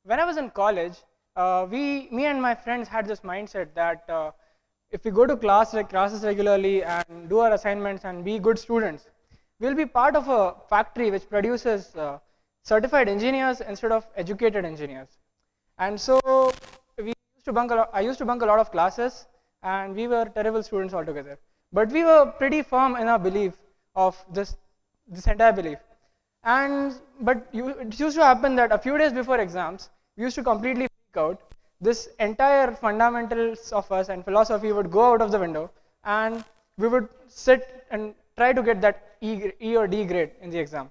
when I was in college, me and my friends had this mindset that if we go to classes regularly and do our assignments and be good students, we'll be part of a factory which produces certified engineers instead of educated engineers. And so I used to bunk a lot of classes, and we were terrible students altogether. But we were pretty firm in our belief of this entire belief. But it used to happen that a few days before exams, we used to completely freak out. This entire fundamentals of us and philosophy would go out of the window, and we would sit and try to get that E or D grade in the exam.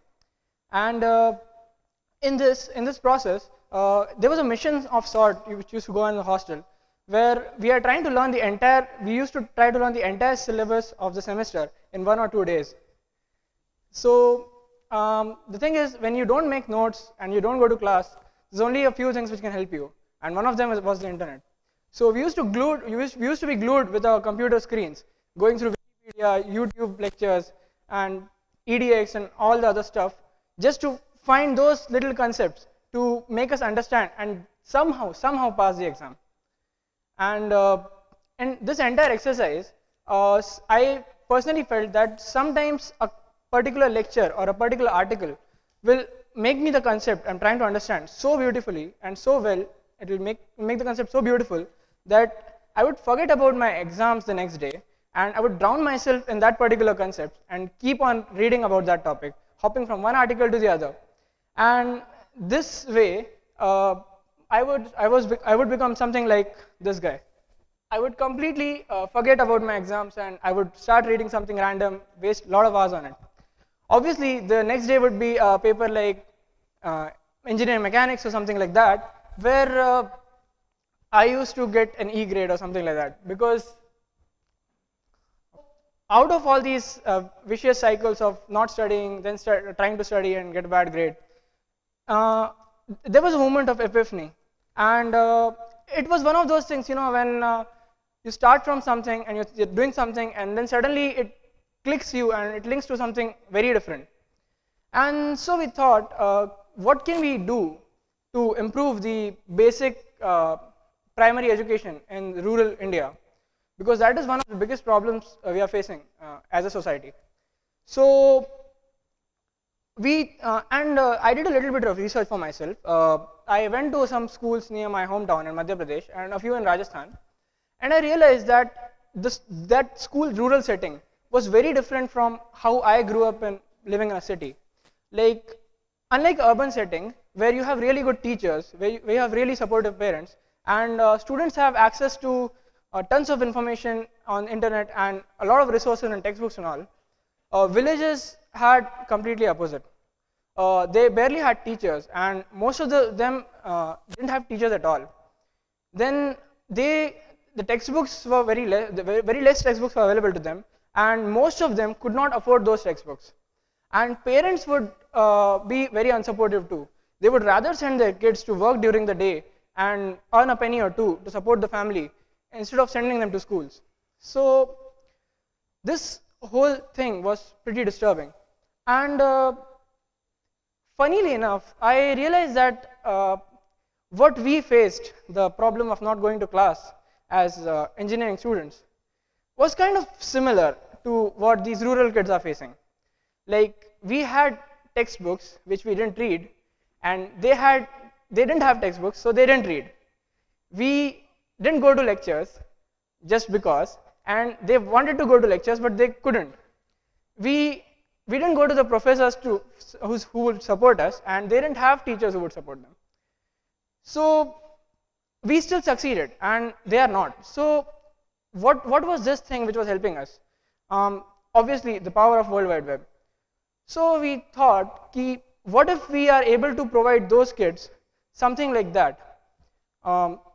And in this process, there was a mission of sort which used to go on in the hostel, where we used to try to learn the entire syllabus of the semester in 1 or 2 days. So the thing is, when you don't make notes and you don't go to class, there's only a few things which can help you, and one of them was the internet. So we used to be glued with our computer screens, going through Wikipedia, YouTube lectures, and EDX and all the other stuff, just to find those little concepts to make us understand and somehow pass the exam. And in this entire exercise, I personally felt that sometimes a particular lecture or a particular article will make me the concept I'm trying to understand so beautifully and so well. It will make the concept so beautiful that I would forget about my exams the next day, and I would drown myself in that particular concept and keep on reading about that topic, hopping from one article to the other. And this way, I would become something like this guy. I would completely forget about my exams, and I would start reading something random, waste a lot of hours on it. Obviously, the next day would be a paper like engineering mechanics or something like that, where I used to get an E grade or something like that, because out of all these vicious cycles of not studying, then trying to study and get a bad grade, there was a moment of epiphany. And it was one of those things, when you start from something and you're doing something, and then suddenly it clicks you and it links to something very different. And so we thought, what can we do to improve the basic primary education in rural India? Because that is one of the biggest problems we are facing as a society. So I did a little bit of research for myself. I went to some schools near my hometown in Madhya Pradesh and a few in Rajasthan, and I realized that that school rural setting was very different from how I grew up living in a city. Like, unlike urban setting, where you have really good teachers, where you have really supportive parents, and students have access to tons of information on internet and a lot of resources and textbooks and all, villages had completely opposite. They barely had teachers, and most of them didn't have teachers at all. Then the textbooks were very less textbooks were available to them, and most of them could not afford those textbooks. And parents would be very unsupportive too. They would rather send their kids to work during the day and earn a penny or two to support the family instead of sending them to schools. So this whole thing was pretty disturbing. And funnily enough, I realized that what we faced, the problem of not going to class as engineering students, was kind of similar to what these rural kids are facing. Like, we had textbooks which we didn't read, and they didn't have textbooks, so they didn't read. We didn't go to lectures just because, and they wanted to go to lectures, but they couldn't. We didn't go to the professors who would support us, and they didn't have teachers who would support them. So we still succeeded, and they are not. So what was this thing which was helping us? Obviously, the power of World Wide Web. So we thought, what if we are able to provide those kids something like that?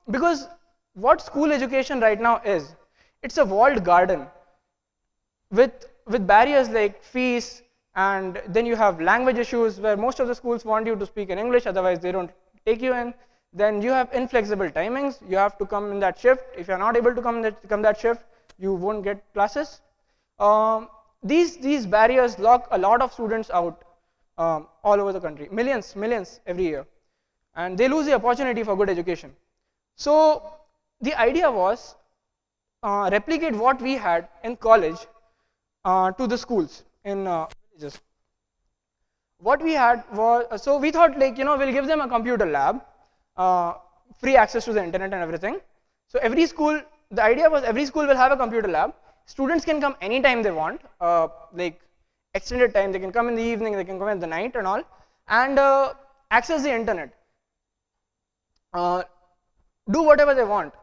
Because what school education right now is, it's a walled garden with barriers like fees, and then you have language issues where most of the schools want you to speak in English, otherwise they don't take you in. Then you have inflexible timings. You have to come in that shift. If you're not able to come that shift, you won't get classes. These barriers lock a lot of students out all over the country, millions every year. and they lose the opportunity for good education. So the idea was replicate what we had in college to the schools in villages. What we had was, so we thought like, we'll give them a computer lab, free access to the internet and everything. So every school, the idea was every school will have a computer lab. Students can come anytime they want, like extended time. They can come in the evening, they can come in the night and all, and access the internet. Do whatever they want,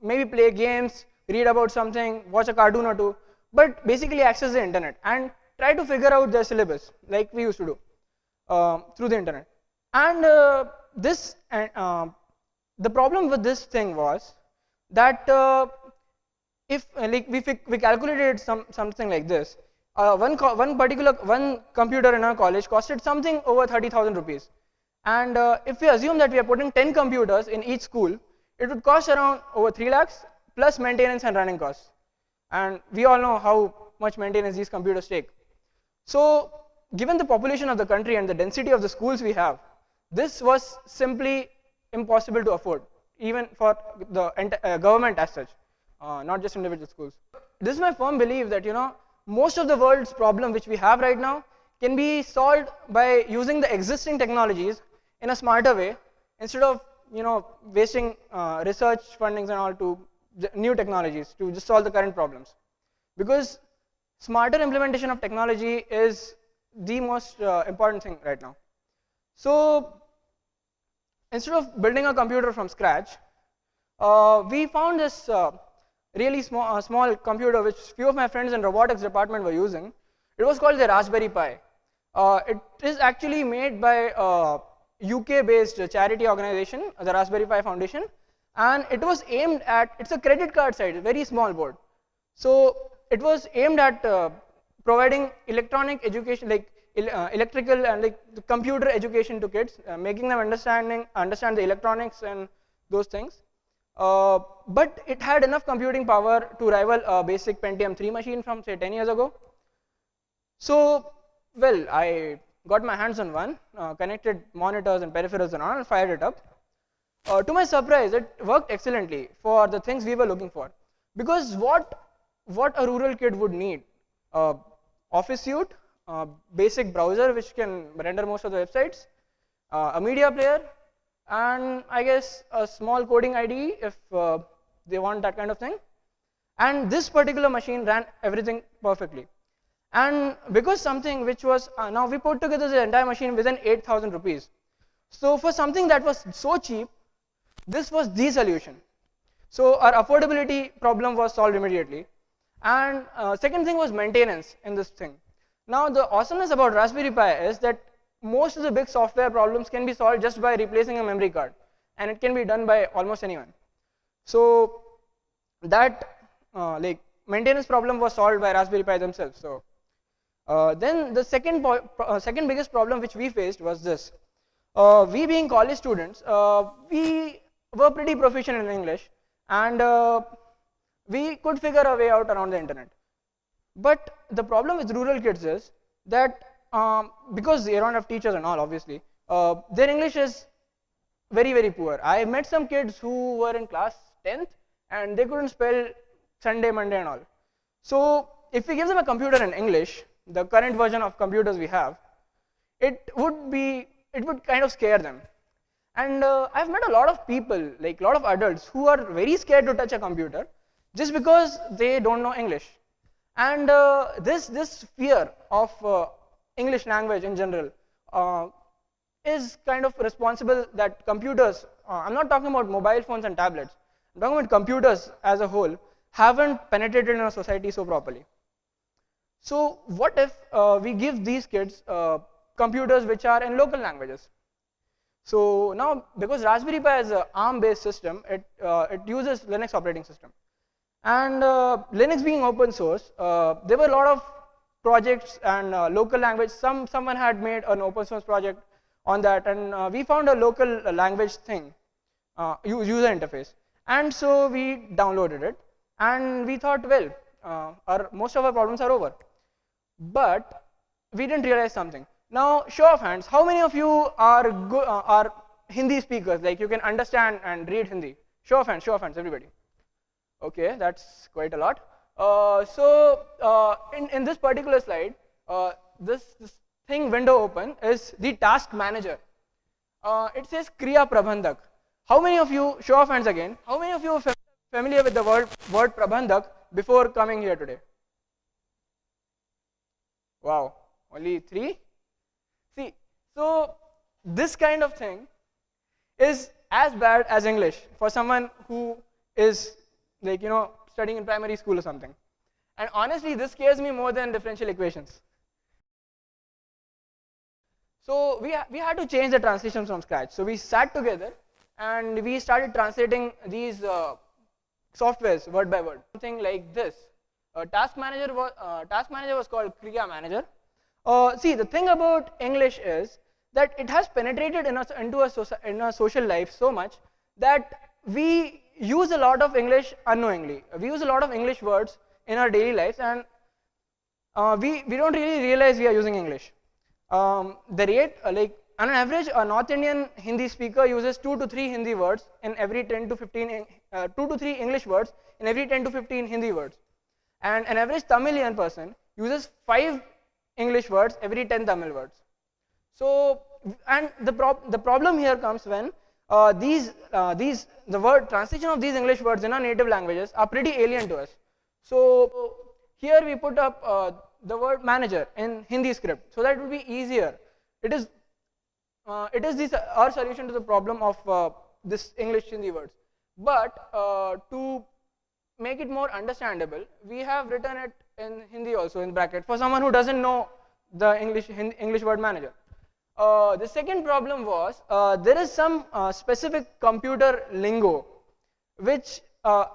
maybe play games, read about something, watch a cartoon or two, but basically access the internet and try to figure out their syllabus like we used to do through the internet. And the problem with this thing was that if like we calculated something like this, one computer in our college costed something over 30,000 rupees. And if we assume that we are putting 10 computers in each school, it would cost around over 3 lakhs plus maintenance and running costs. And we all know how much maintenance these computers take. So given the population of the country and the density of the schools we have, this was simply impossible to afford, even for the government as such, not just individual schools. This is my firm belief that most of the world's problem which we have right now can be solved by using the existing technologies in a smarter way, instead of wasting research fundings and all to new technologies to just solve the current problems. Because smarter implementation of technology is the most important thing right now. So instead of building a computer from scratch, we found this really small computer which few of my friends in robotics department were using. It was called the Raspberry Pi. It is actually made by a UK-based charity organization, the Raspberry Pi Foundation, and it was aimed at, it's a credit card size, very small board. So it was aimed at providing electronic education, like electrical and like the computer education to kids, making them understand the electronics and those things. But it had enough computing power to rival a basic Pentium 3 machine from say 10 years ago. So, well, I got my hands on one, connected monitors and peripherals and all, and fired it up. To my surprise, it worked excellently for the things we were looking for. Because what a rural kid would need, office suite, basic browser which can render most of the websites, a media player, and I guess a small coding IDE if they want that kind of thing. And this particular machine ran everything perfectly. And because something which was, now we put together the entire machine within 8,000 rupees. So for something that was so cheap, this was the solution. So our affordability problem was solved immediately. And second thing was maintenance in this thing. Now the awesomeness about Raspberry Pi is that most of the big software problems can be solved just by replacing a memory card, and it can be done by almost anyone. So that like maintenance problem was solved by Raspberry Pi themselves. So then the second biggest problem which we faced was this. We being college students, we were pretty proficient in English, and we could figure a way out around the internet. But the problem with rural kids is that because they don't have teachers and all, obviously, their English is very, very poor. I met some kids who were in class 10th and they couldn't spell Sunday, Monday and all. So if we give them a computer in English, the current version of computers we have, it would kind of scare them. And I've met a lot of people, like a lot of adults, who are very scared to touch a computer just because they don't know English. And this fear of English language in general is kind of responsible that computers, I'm not talking about mobile phones and tablets, I'm talking about computers as a whole, haven't penetrated in our society so properly. So what if we give these kids computers which are in local languages? So now, because Raspberry Pi is an ARM-based system, it uses Linux operating system. And Linux being open source, there were a lot of projects and local language. Someone had made an open source project on that, and we found a local language thing, user interface. And so we downloaded it, and we thought, well, most of our problems are over. But we didn't realize something. Now, show of hands, how many of you are Hindi speakers, like you can understand and read Hindi? Show of hands, everybody. Okay, that's quite a lot. In this particular slide, this thing window open is the task manager. It says Kriya Prabandhak. How many of you, show of hands again, how many of you are familiar with the word Prabandhak before coming here today? Wow, only 3? See, so this kind of thing is as bad as English for someone who is like, studying in primary school or something. And honestly, this scares me more than differential equations. So we had to change the translations from scratch. So we sat together and we started translating these softwares word by word. Something like this. Task manager was called Kriya Manager. See, the thing about English is that it has penetrated into a social life so much that we use a lot of English unknowingly. We use a lot of English words in our daily lives, and we don't really realize we are using English. The rate, like on an average, a North Indian Hindi speaker uses 2 to 3 Hindi words in every 10 to 15, 2 to 3 English words in every 10 to 15 Hindi words. And an average Tamilian person uses 5 English words every 10 Tamil words. So, and the problem here comes when the word translation of these English words in our native languages are pretty alien to us. So here we put up the word manager in Hindi script, so that it will be easier. It is our solution to the problem of this English Hindi words. But to make it more understandable, we have written it in Hindi also in bracket for someone who doesn't know the English word manager. The second problem was there is some specific computer lingo, which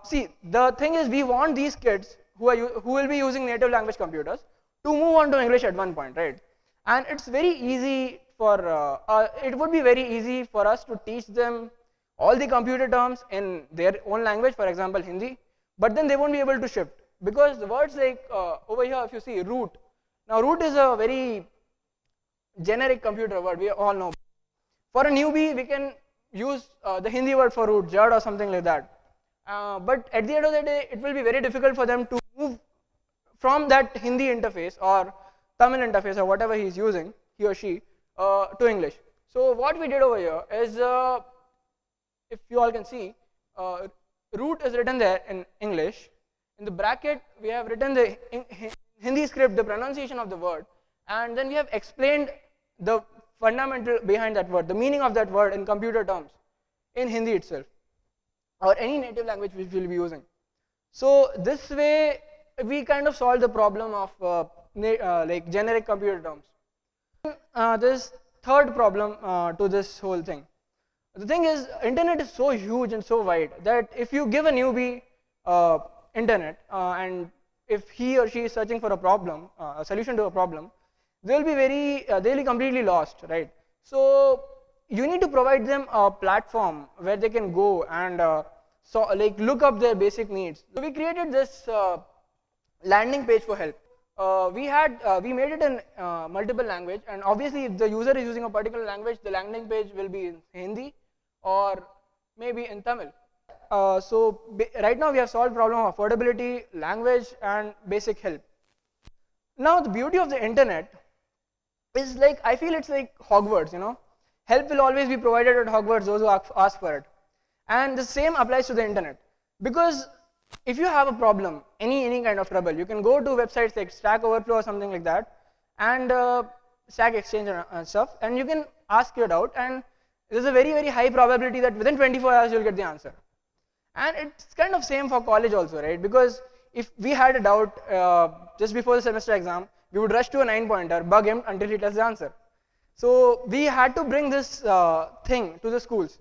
see, the thing is, we want these kids who will be using native language computers to move on to English at one point, right? And it's very easy for it would be very easy for us to teach them all the computer terms in their own language, for example Hindi, but then they won't be able to shift, because the words like over here, if you see root, now root is a very generic computer word, we all know. For a newbie, we can use the Hindi word for root, jad or something like that. But at the end of the day, it will be very difficult for them to move from that Hindi interface or Tamil interface or whatever he is using, he or she, to English. So what we did over here is, if you all can see, root is written there in English. In the bracket, we have written the Hindi script, the pronunciation of the word, and then we have explained the fundamental behind that word, the meaning of that word in computer terms, in Hindi itself, or any native language which we will be using. So this way, we kind of solve the problem of like generic computer terms. This third problem to this whole thing. The thing is, internet is so huge and so wide that if you give a newbie internet and if he or she is searching for a problem, a solution to a problem, they'll be completely lost, right? So you need to provide them a platform where they can go and like look up their basic needs. So we created this landing page for help. We made it in multiple language, and obviously if the user is using a particular language, the landing page will be in Hindi or maybe in Tamil. So right now we have solved problem of affordability, language, and basic help. Now the beauty of the internet is, like, I feel it's like Hogwarts, Help will always be provided at Hogwarts, those who ask for it. And the same applies to the internet, because if you have a problem, any kind of trouble, you can go to websites like Stack Overflow or something like that, and Stack Exchange and stuff, and you can ask your doubt, and there's a very, very high probability that within 24 hours you'll get the answer. And it's kind of same for college also, right? Because if we had a doubt just before the semester exam, we would rush to a 9-pointer, bug him until he tells the answer. So we had to bring this thing to the schools.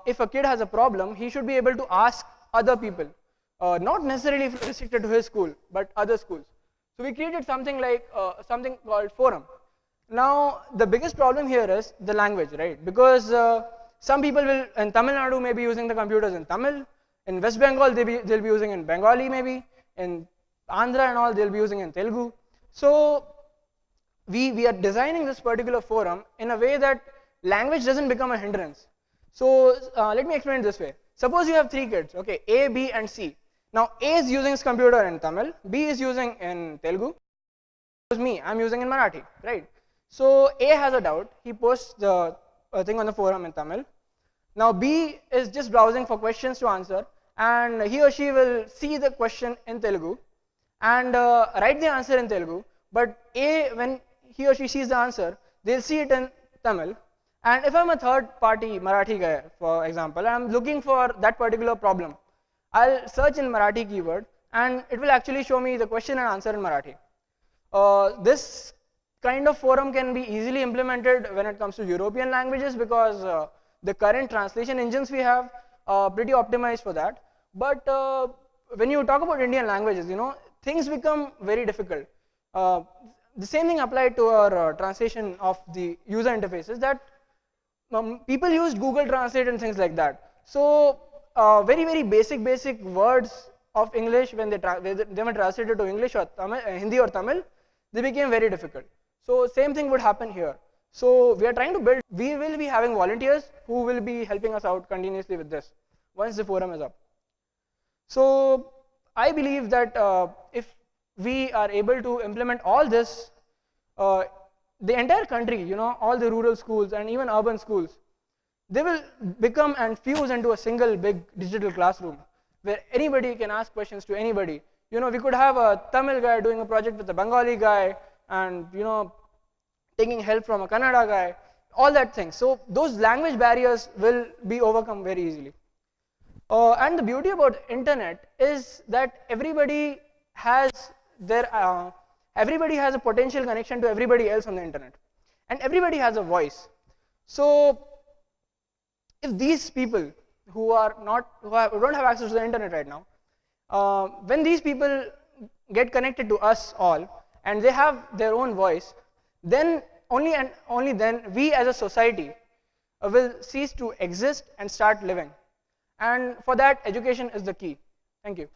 If a kid has a problem, he should be able to ask other people, not necessarily restricted to his school, but other schools. So we created something like something called forum. Now the biggest problem here is the language, right? Because some people will in Tamil Nadu may be using the computers in Tamil, in West Bengal they'll be using in Bengali, maybe in Andhra and all they'll be using in Telugu. So we are designing this particular forum in a way that language doesn't become a hindrance. So let me explain it this way. Suppose you have 3 kids, okay, A, B, and C. Now A is using his computer in Tamil, B is using in Telugu, me, I'm using in Marathi, right? So A has a doubt, he posts the thing on the forum in Tamil. Now B is just browsing for questions to answer, and he or she will see the question in Telugu and write the answer in Telugu, but A, when he or she sees the answer, they'll see it in Tamil. And if I'm a third party Marathi guy, for example, I'm looking for that particular problem, I'll search in Marathi keyword and it will actually show me the question and answer in Marathi. This kind of forum can be easily implemented when it comes to European languages because the current translation engines we have are pretty optimized for that. But when you talk about Indian languages, you know, things become very difficult. The same thing applied to our translation of the user interfaces, that people used Google Translate and things like that. So very basic words of English, when they were translated to English or Tamil, Hindi or Tamil, they became very difficult. So same thing would happen here. So we are trying to build, we will be having volunteers who will be helping us out continuously with this once the forum is up. So I believe that if we are able to implement all this, the entire country, you know, all the rural schools and even urban schools, they will become and fuse into a single big digital classroom where anybody can ask questions to anybody. You know, we could have a Tamil guy doing a project with a Bengali guy and, you know, taking help from a Kannada guy, all that thing. So those language barriers will be overcome very easily. And the beauty about internet is that everybody has a potential connection to everybody else on the internet, and everybody has a voice. So if these people who don't have access to the internet right now, when these people get connected to us all and they have their own voice, then only then we as a society will cease to exist and start living. And for that, education is the key. Thank you.